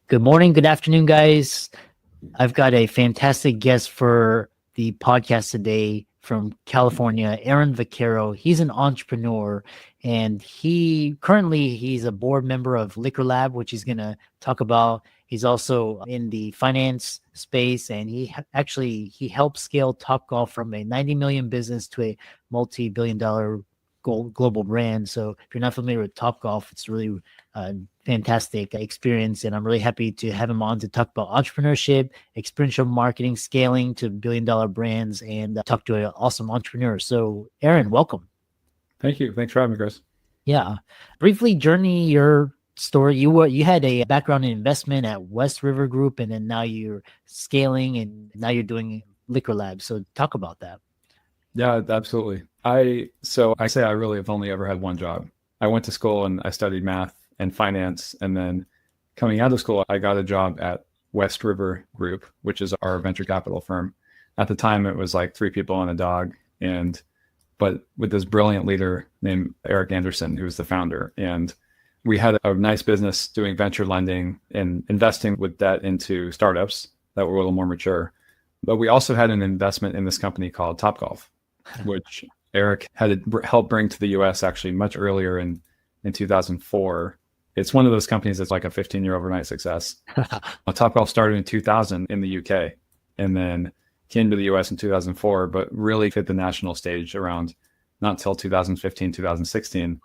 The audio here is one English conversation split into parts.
Good morning, good afternoon, guys. I've got a fantastic guest for the podcast today from California, Aaron Vaccaro. He's an entrepreneur and he's a board member of Liquor Lab, which he's going to talk about. He's also in the finance space and he helped scale Topgolf from a 90 million business to a multi-billion dollar global brand. So if you're not familiar with Topgolf, it's really fantastic experience. And I'm really happy to have him on to talk about entrepreneurship, experiential marketing, scaling to billion-dollar brands, and talk to an awesome entrepreneur. So Aaron, welcome. Thank you. Thanks for having me, Chris. Yeah. Briefly journey your story. You had a background in investment at West River Group, and then now you're scaling and now you're doing Liquor Lab. So talk about that. Yeah, absolutely. I say I really have only ever had one job. I went to school and I studied math and finance. And then coming out of school, I got a job at West River Group, which is our venture capital firm. At the time, it was like 3 people and a dog. But with this brilliant leader named Eric Anderson, who was the founder. And we had a nice business doing venture lending and investing with debt into startups that were a little more mature. But we also had an investment in this company called Topgolf, which Eric had helped bring to the US actually much earlier in 2004. It's one of those companies that's like a 15-year overnight success. Topgolf started in 2000 in the UK and then came to the US in 2004, but really hit the national stage around not until 2015, 2016,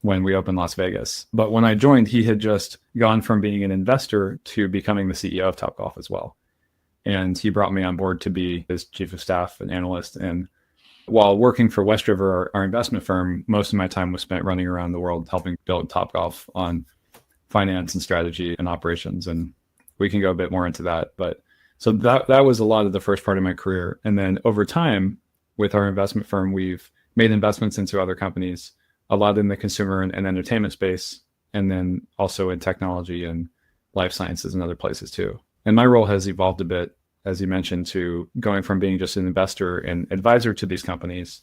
when we opened Las Vegas. But when I joined, he had just gone from being an investor to becoming the CEO of Topgolf as well. And he brought me on board to be his chief of staff and analyst. And while working for West River, our investment firm, most of my time was spent running around the world helping build Topgolf on finance and strategy and operations. And we can go a bit more into that. But so that was a lot of the first part of my career. And then over time, with our investment firm, we've made investments into other companies, a lot in the consumer and entertainment space, and then also in technology and life sciences and other places too. And my role has evolved a bit, as you mentioned, to going from being just an investor and advisor to these companies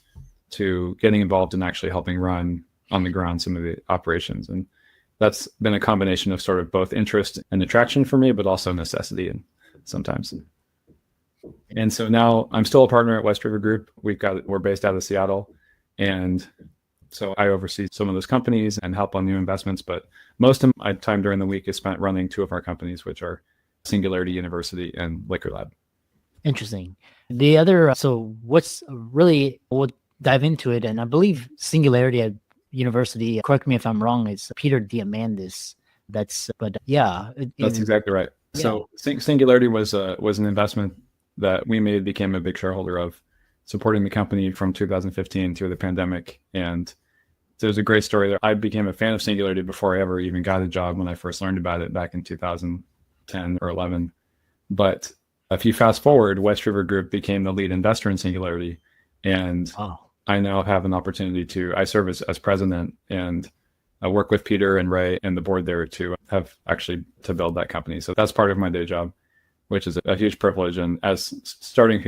to getting involved in actually helping run on the ground some of the operations. And that's been a combination of sort of both interest and attraction for me, but also necessity and sometimes. And so now I'm still a partner at West River Group. We're based out of Seattle. And so I oversee some of those companies and help on new investments, but most of my time during the week is spent running 2 of our companies, which are Singularity University and Liquor Lab. Interesting. So we'll dive into it. And I believe Singularity at University, correct me if I'm wrong, it's Peter Diamandis. That's exactly right. Yeah. So Singularity was an investment that we made, became a big shareholder of, supporting the company from 2015 through the pandemic. And there's a great story there. I became a fan of Singularity before I ever even got a job when I first learned about it back in 2010 or 11. But if you fast forward, West River Group became the lead investor in Singularity. And I now have an opportunity I serve as president, and I work with Peter and Ray and the board there to build that company. So that's part of my day job, which is a huge privilege. And as someone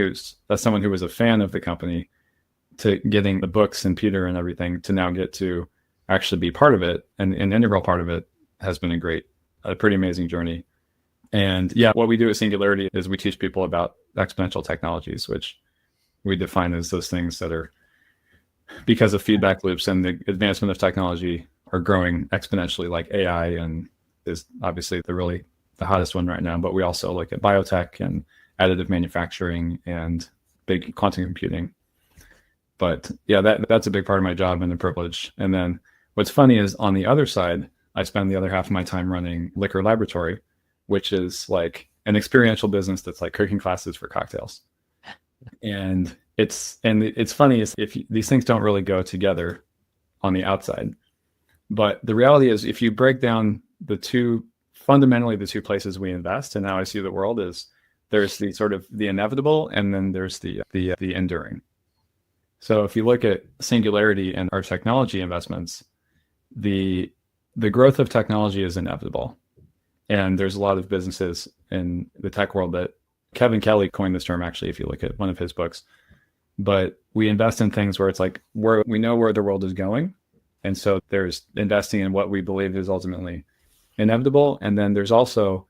who was a fan of the company, to getting the books and Peter and everything to now get to actually be part of it and an integral part of it has been a pretty amazing journey. And yeah, what we do at Singularity is we teach people about exponential technologies, which we define as those things that are, because of feedback loops and the advancement of technology, are growing exponentially, like AI, and is obviously the hottest one right now. But we also look at biotech and additive manufacturing and big quantum computing. But yeah, that's a big part of my job and a privilege. And then what's funny is on the other side, I spend the other half of my time running Liquor Laboratory, which is like an experiential business that's like cooking classes for cocktails. And it's funny is these things don't really go together on the outside. But the reality is, if you break down fundamentally the two places we invest and how I see the world is, there's the sort of the inevitable, and then there's the enduring. So if you look at Singularity and our technology investments, the growth of technology is inevitable. And there's a lot of businesses in the tech world that Kevin Kelly coined this term, actually, if you look at one of his books. But we invest in things where it's like we know where the world is going. And so there's investing in what we believe is ultimately inevitable. And then there's also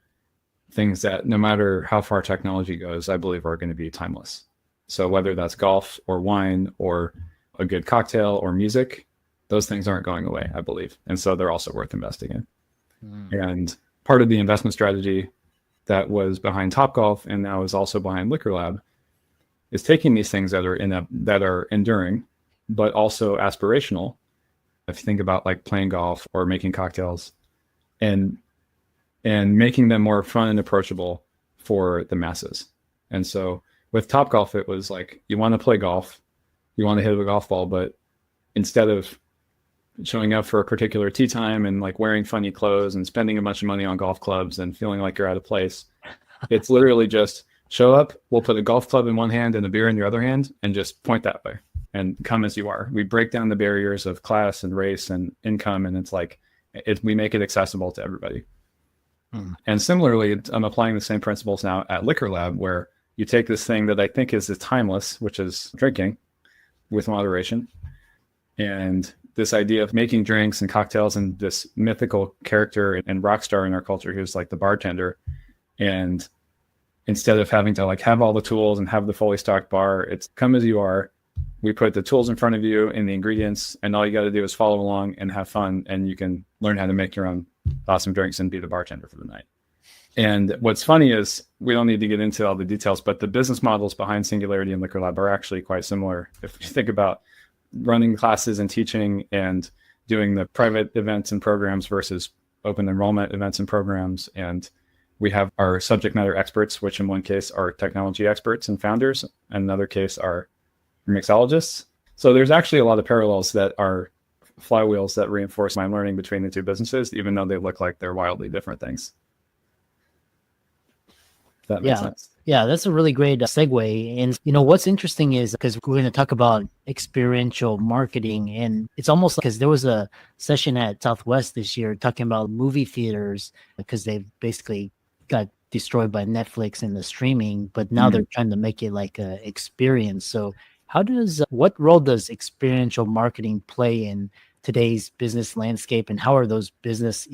things that no matter how far technology goes, I believe are going to be timeless. So whether that's golf or wine or a good cocktail or music, those things aren't going away, I believe. And so they're also worth investing in. And part of the investment strategy that was behind Topgolf and now is also behind Liquor Lab is taking these things that are enduring, but also aspirational. If you think about like playing golf or making cocktails and making them more fun and approachable for the masses. And so with Topgolf, it was like, you want to play golf, you want to hit a golf ball, but instead of showing up for a particular tee time and like wearing funny clothes and spending a bunch of money on golf clubs and feeling like you're out of place, it's literally just show up, we'll put a golf club in one hand and a beer in your other hand and just point that way and come as you are. We break down the barriers of class and race and income, and it's like, we make it accessible to everybody. And similarly, I'm applying the same principles now at Liquor Lab, where you take this thing that I think is timeless, which is drinking with moderation, and this idea of making drinks and cocktails and this mythical character and rock star in our culture who's like the bartender. And instead of having to like have all the tools and have the fully stocked bar, it's come as you are. We put the tools in front of you and the ingredients, and all you got to do is follow along and have fun, and you can learn how to make your own awesome drinks and be the bartender for the night. And what's funny is, we don't need to get into all the details, but the business models behind Singularity and Liquor Lab are actually quite similar. If you think about running classes and teaching and doing the private events and programs versus open enrollment events and programs. And we have our subject matter experts, which in one case are technology experts and founders, and another case are mixologists. So there's actually a lot of parallels that are flywheels that reinforce my learning between the two businesses, even though they look like they're wildly different things. If that makes sense. Yeah, that's a really great segue. And what's interesting is, because we're going to talk about experiential marketing, and it's almost like, because there was a session at Southwest this year talking about movie theaters, because they've basically got destroyed by Netflix and the streaming, but now they're trying to make it like an experience. So what role does experiential marketing play in today's business landscape, and how are those business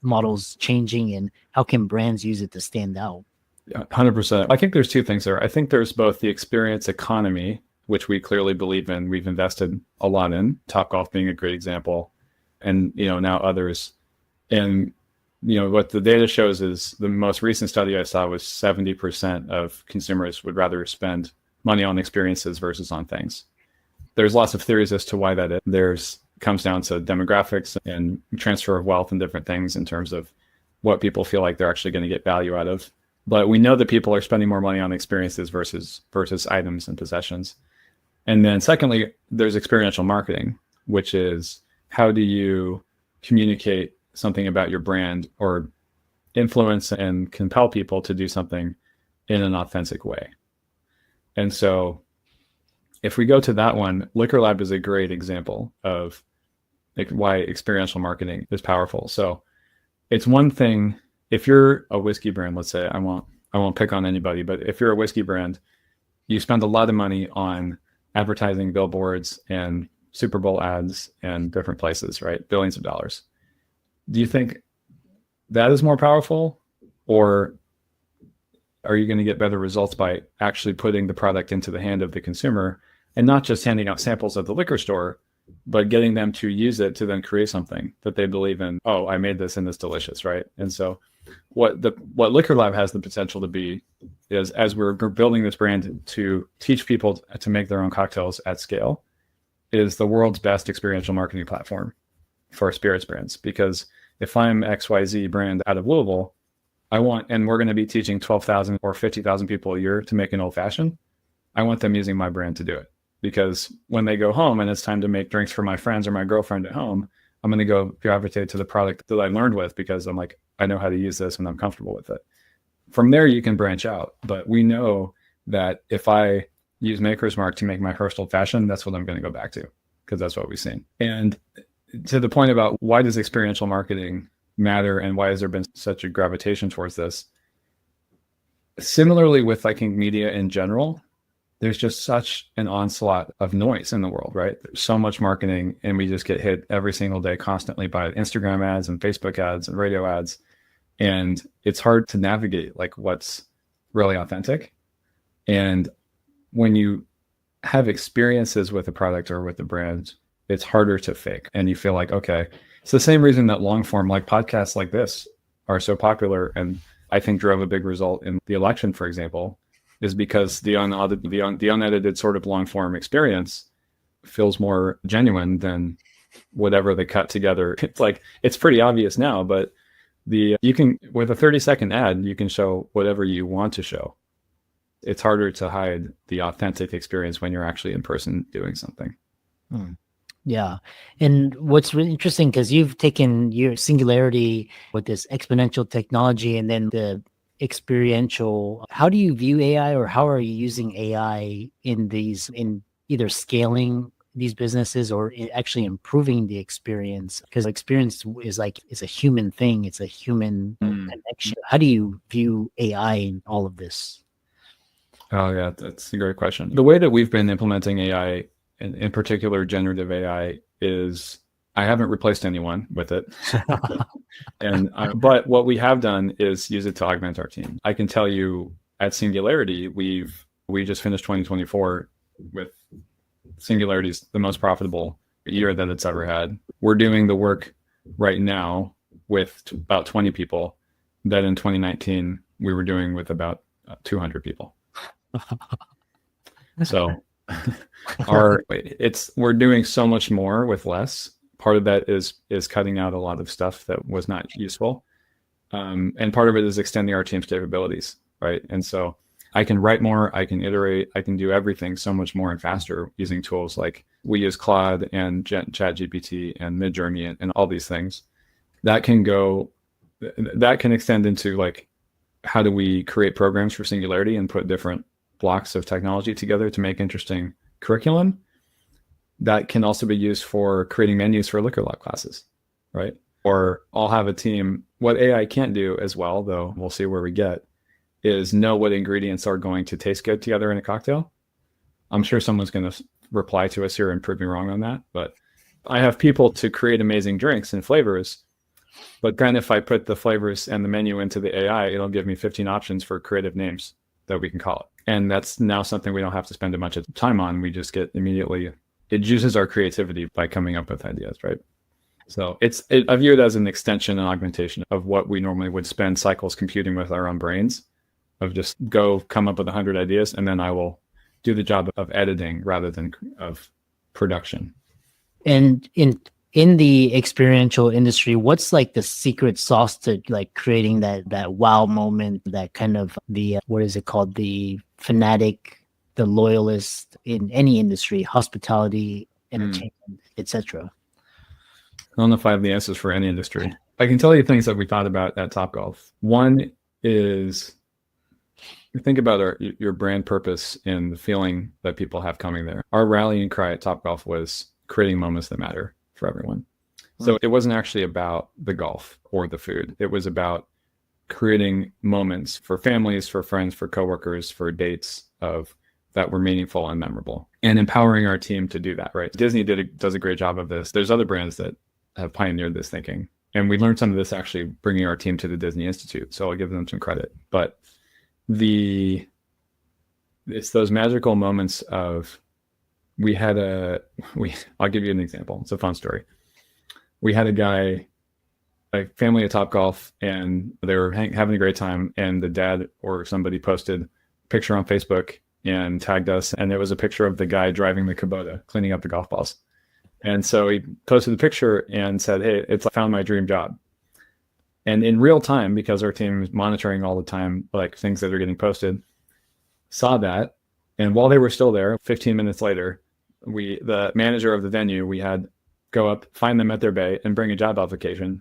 models changing, and how can brands use it to stand out? Yeah, 100%. I think there's two things there. I think there's both the experience economy, which we clearly believe in. We've invested a lot in, Topgolf being a great example, and now others. And what the data shows is, the most recent study I saw was 70% of consumers would rather spend money on experiences versus on things. There's lots of theories as to why that is. Comes down to demographics and transfer of wealth and different things in terms of what people feel like they're actually going to get value out of. But we know that people are spending more money on experiences versus items and possessions. And then secondly, there's experiential marketing, which is, how do you communicate something about your brand or influence and compel people to do something in an authentic way? And so if we go to that one, Liquor Lab is a great example of why experiential marketing is powerful. So it's one thing, if you're a whiskey brand, let's say, I won't pick on anybody, but if you're a whiskey brand, you spend a lot of money on advertising, billboards, and Super Bowl ads and different places, right? Billions of dollars. Do you think that is more powerful, or are you going to get better results by actually putting the product into the hand of the consumer and not just handing out samples at the liquor store, but getting them to use it to then create something that they believe in? Oh, I made this and it's delicious, right? And so what Liquor Lab has the potential to be is, as we're building this brand to teach people to make their own cocktails at scale, is the world's best experiential marketing platform for spirits brands. Because if I'm XYZ brand out of Louisville, and we're going to be teaching 12,000 or 50,000 people a year to make an old fashioned, I want them using my brand to do it. Because when they go home and it's time to make drinks for my friends or my girlfriend at home, I'm going to go gravitate to the product that I learned with, because I'm like, I know how to use this and I'm comfortable with it. From there, you can branch out. But we know that if I use Maker's Mark to make my first old fashioned, that's what I'm going to go back to, because that's what we've seen. And to the point about why does experiential marketing matter and why has there been such a gravitation towards this? Similarly with, I think, media in general, there's just such an onslaught of noise in the world, right? There's so much marketing, and we just get hit every single day constantly by Instagram ads and Facebook ads and radio ads. And it's hard to navigate like what's really authentic. And when you have experiences with a product or with a brand, it's harder to fake. And you feel like, okay, it's the same reason that long form, like podcasts like this, are so popular and I think drove a big result in the election, for example, is because the unedited sort of long form experience feels more genuine than whatever they cut together. It's like, it's pretty obvious now, but you can, with a 30-second ad, you can show whatever you want to show. It's harder to hide the authentic experience when you're actually in person doing something. Yeah. And what's really interesting, because you've taken your singularity with this exponential technology and then the experiential, how do you view AI, or how are you using AI in either scaling these businesses or actually improving the experience? Because experience is a human thing. It's a human connection. How do you view AI in all of this? Oh yeah, that's a great question. The way that we've been implementing AI, in particular generative AI, is I haven't replaced anyone with it. But what we have done is use it to augment our team. I can tell you at Singularity, we just finished 2024 with Singularity's the most profitable year that it's ever had. We're doing the work right now with about 20 people that in 2019 we were doing with about 200 people. So we're doing so much more with less. Part of that is cutting out a lot of stuff that was not useful. And part of it is extending our team's capabilities, right? And so I can write more, I can iterate, I can do everything so much more and faster using tools like we use Claude and ChatGPT and Midjourney and all these things. That can extend into like, how do we create programs for Singularity and put different blocks of technology together to make interesting curriculum? That can also be used for creating menus for Liquor Lab classes, right? Or I'll have a team. What AI can't do as well, though, we'll see where we get, is know what ingredients are going to taste good together in a cocktail. I'm sure someone's going to reply to us here and prove me wrong on that. But I have people to create amazing drinks and flavors. But then if I put the flavors and the menu into the AI, it'll give me 15 options for creative names that we can call it. And that's now something we don't have to spend a bunch of time on. We just get immediately, it juices our creativity by coming up with ideas, right? So I view it as an extension and augmentation of what we normally would spend cycles computing with our own brains, of just go come up with 100 ideas, and then I will do the job of editing rather than of production. And in the experiential industry, what's like the secret sauce to like creating that wow moment, that kind of what is it called? The fanatic, the loyalist in any industry, hospitality, entertainment, etc. I don't know if I have the answers for any industry. I can tell you things that we thought about at Topgolf. One is, think about your brand purpose and the feeling that people have coming there. Our rallying cry at Topgolf was creating moments that matter for everyone. So it wasn't actually about the golf or the food. It was about creating moments for families, for friends, for coworkers, for dates that were meaningful and memorable, and empowering our team to do that, right? Disney does a great job of this. There's other brands that have pioneered this thinking. And we learned some of this actually bringing our team to the Disney Institute. So I'll give them some credit. But it's those magical moments of, I'll give you an example. It's a fun story. We had a family at Topgolf, and they were having a great time. And the dad or somebody posted a picture on Facebook and tagged us. And it was a picture of the guy driving the Kubota, cleaning up the golf balls. And so he posted the picture and said, "Hey, I found my dream job." And in real time, because our team is monitoring all the time, like things that are getting posted, saw that. And while they were still there, 15 minutes later, the manager of the venue, we had go up, find them at their bay and bring a job application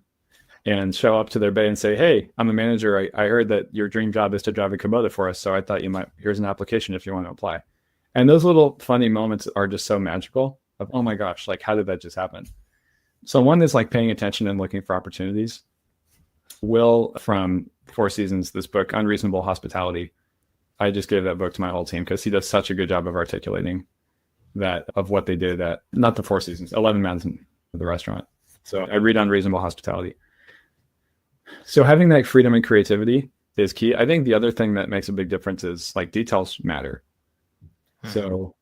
and show up to their bay and say, "Hey, I'm a manager. I heard that your dream job is to drive a Kubota for us. So I thought here's an application if you want to apply." And those little funny moments are just so magical of, oh my gosh, like how did that just happen? So one is like paying attention and looking for opportunities. Will from Four Seasons, this book, Unreasonable Hospitality, I just gave that book to my whole team because he does such a good job of articulating that of what they did at, not the Four Seasons, 11 Madison, the restaurant. So I read Unreasonable Hospitality. So having that freedom and creativity is key. I think the other thing that makes a big difference is like details matter. So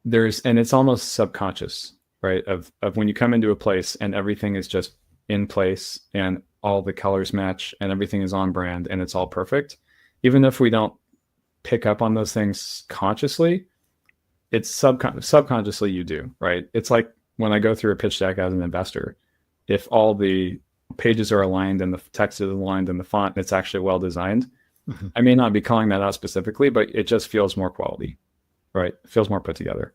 and it's almost subconscious, right? Of when you come into a place and everything is just in place and all the colors match and everything is on brand and it's all perfect. Even if we don't pick up on those things consciously, it's subconsciously you do, right? It's like when I go through a pitch deck as an investor, if all the pages are aligned and the text is aligned and the font, it's actually well designed. I may not be calling that out specifically, but it just feels more quality, right? It feels more put together.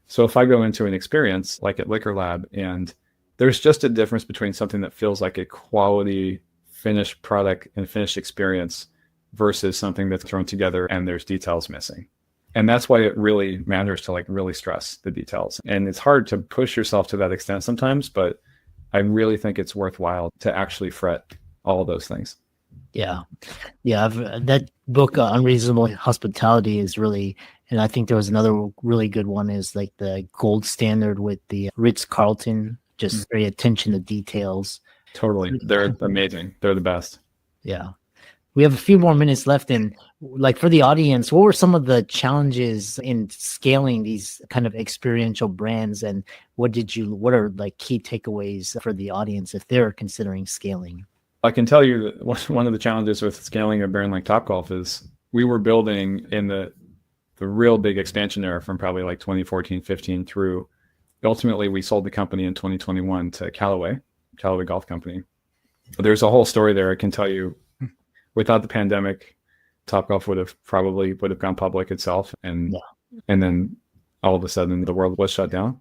So if I go into an experience like at Liquor Lab, and there's just a difference between something that feels like a quality finished product and finished experience versus something that's thrown together and there's details missing. And that's why it really matters to like really stress the details. And it's hard to push yourself to that extent sometimes, but I really think it's worthwhile to actually fret all of those things. Yeah. That book, Unreasonable Hospitality, is really, and I think there was another really good one, is like the gold standard with the Ritz-Carlton, just very attention to details. Totally. They're amazing. They're the best. Yeah. We have a few more minutes left. And like for the audience, what were some of the challenges in scaling these kind of experiential brands? And what are like key takeaways for the audience if they're considering scaling? I can tell you that one of the challenges with scaling a brand like Topgolf is we were building in the real big expansion era from probably like 2014, 15 through. Ultimately, we sold the company in 2021 to Callaway Golf Company. There's a whole story there. I can tell you, without the pandemic, Topgolf would have gone public itself, and then all of a sudden the world was shut down.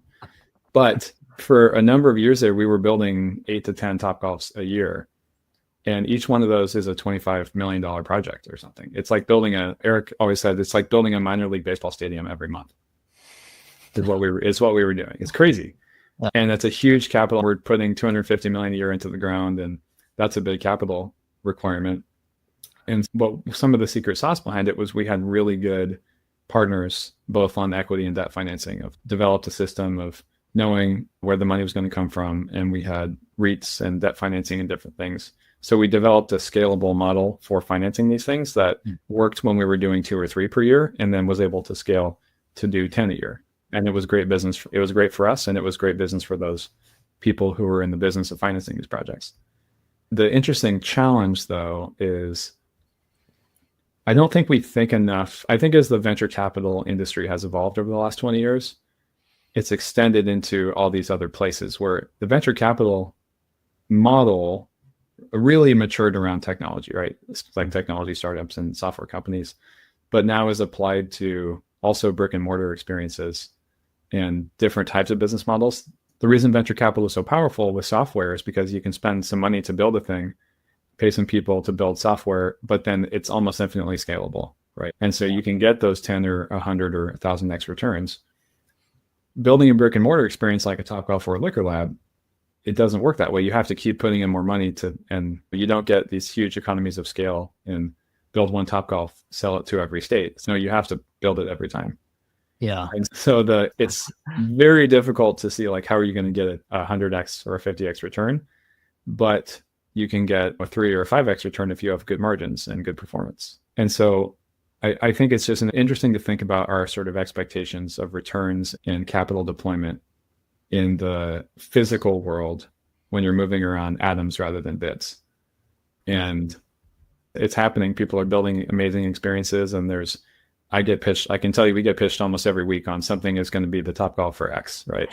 But for a number of years there, we were building 8 to 10 Topgolfs a year, and each one of those is a $25 million project or something. It's like Eric always said, it's like building a minor league baseball stadium every month. Is what we were doing. It's crazy. And that's a huge capital. We're putting $250 million a year into the ground, and that's a big capital requirement. And some of the secret sauce behind it was we had really good partners, both on equity and debt financing, of developed a system of knowing where the money was going to come from. And we had REITs and debt financing and different things. So we developed a scalable model for financing these things that worked when we were doing 2 or 3 per year, and then was able to scale to do 10 a year. And it was great business. It was great for us, and it was great business for those people who were in the business of financing these projects. The interesting challenge, though, is I don't think we think enough. I think as the venture capital industry has evolved over the last 20 years, it's extended into all these other places where the venture capital model really matured around technology, right? It's like technology startups and software companies, but now is applied to also brick and mortar experiences and different types of business models. The reason venture capital is so powerful with software is because you can spend some money to build a thing, pay some people to build software, but then it's almost infinitely scalable, right? And so you can get those 10 or 100 or 1,000x returns. Building a brick and mortar experience like a Topgolf or a Liquor Lab, it doesn't work that way. You have to keep putting in more money and you don't get these huge economies of scale and build one Topgolf, sell it to every state. So you have to build it every time. Yeah. And so it's very difficult to see like, how are you going to get a 100x or a 50x return? But you can get a 3 or a 5x return if you have good margins and good performance. And so I think it's just interesting to think about our sort of expectations of returns and capital deployment in the physical world when you're moving around atoms rather than bits. And it's happening. People are building amazing experiences, and I can tell you, we get pitched almost every week on something is going to be the Topgolf for X, right?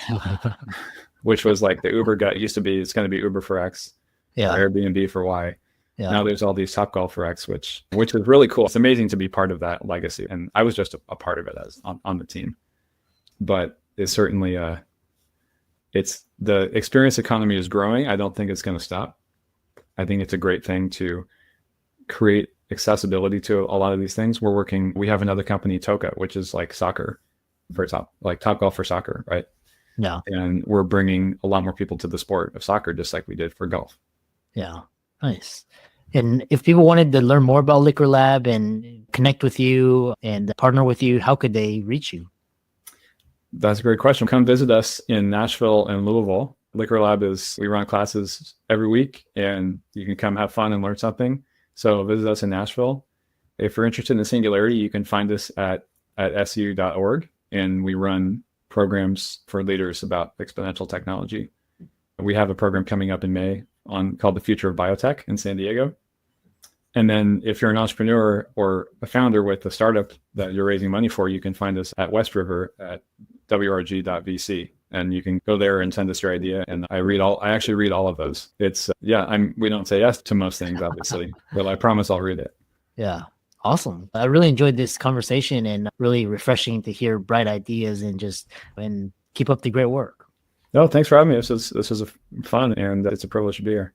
Which was like the Uber guy used to be, it's going to be Uber for X, or Airbnb for Y. Yeah. Now there's all these Topgolf for X, which is really cool. It's amazing to be part of that legacy. And I was just a part of it as on the team, but it's certainly it's the experience economy is growing. I don't think it's going to stop. I think it's a great thing to create accessibility to a lot of these things. We have another company, Toka, which is like soccer like Topgolf for soccer, right? Yeah. And we're bringing a lot more people to the sport of soccer, just like we did for golf. Yeah. Nice. And if people wanted to learn more about Liquor Lab and connect with you and partner with you, how could they reach you? That's a great question. Come visit us in Nashville and Louisville. Liquor Lab we run classes every week, and you can come have fun and learn something. So visit us in Nashville. If you're interested in the singularity, you can find us at su.org, and we run programs for leaders about exponential technology. We have a program coming up in May called The Future of Biotech in San Diego. And then if you're an entrepreneur or a founder with a startup that you're raising money for, you can find us at West River at wrg.vc. And you can go there and send us your idea. And I actually read all of those. It's, we don't say yes to most things, obviously, but I promise I'll read it. Yeah. Awesome. I really enjoyed this conversation, and really refreshing to hear bright ideas, and keep up the great work. No, thanks for having me. This was fun, and it's a privilege to be here.